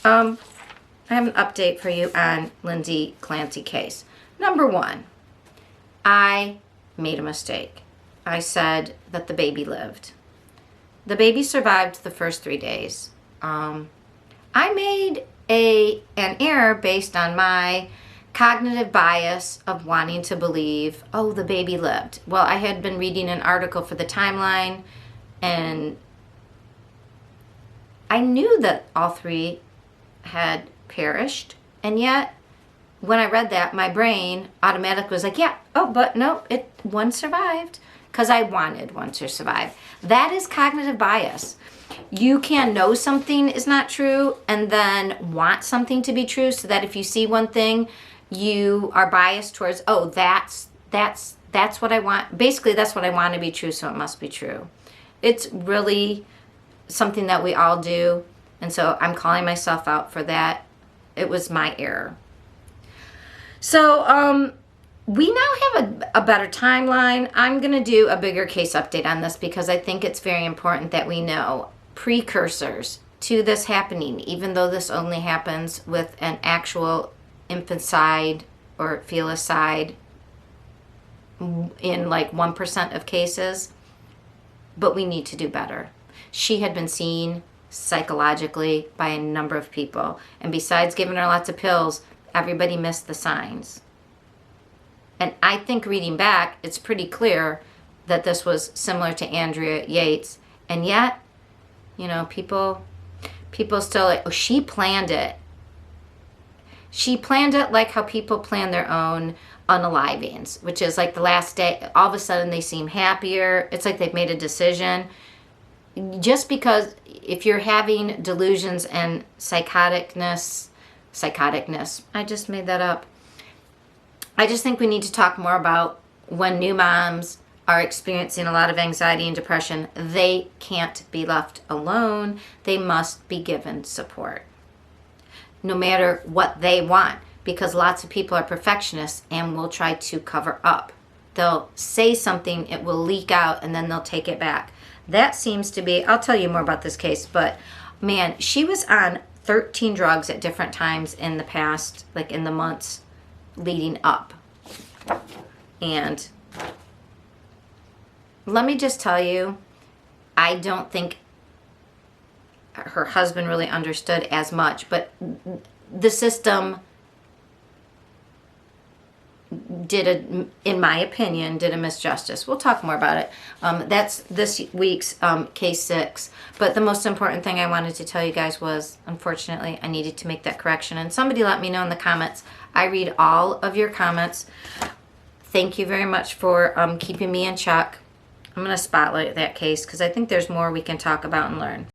I have an update for you on Lindsay Clancy case. Number one, I made a mistake. I said that the baby lived. The baby survived the first 3 days. I made an error based on my cognitive bias of wanting to believe, oh, the baby lived. Well, I had been reading an article for the timeline, and I knew that all 3 had perished, and yet when I read that, my brain automatically was like, yeah, oh, but no, one survived, because I wanted one to survive. That is cognitive bias. You can know something is not true and then want something to be true, so that if you see one thing, you are biased towards, oh, that's what I want. Basically, that's what I want to be true, so it must be true. It's really something that we all do, and so I'm calling myself out for that. It was my error. So we now have a better timeline. I'm going to do a bigger case update on this because I think it's very important that we know precursors to this happening, even though this only happens with an actual infanticide or felicide in like 1% of cases, but we need to do better. She had been seen psychologically by a number of people, and besides giving her lots of pills, everybody missed the signs. And I think reading back, it's pretty clear that this was similar to Andrea Yates, and yet, you know, people still like, oh, she planned it. She planned it like how people plan their own unalivings, which is like the last day, all of a sudden they seem happier. It's like they've made a decision. Just because if you're having delusions and psychoticness, I just made that up. I just think we need to talk more about when new moms are experiencing a lot of anxiety and depression, they can't be left alone. They must be given support, no matter what they want, because lots of people are perfectionists and will try to cover up. They'll say something, it will leak out, and then they'll take it back. That seems to be, I'll tell you more about this case, but man, she was on 13 drugs at different times in the past, like in the months leading up. And let me just tell you, I don't think her husband really understood as much, but the system in my opinion, did a misjustice. We'll talk more about it. That's this week's case 6. But the most important thing I wanted to tell you guys was, unfortunately, I needed to make that correction. And somebody let me know in the comments. I read all of your comments. Thank you very much for keeping me in check. I'm going to spotlight that case because I think there's more we can talk about and learn.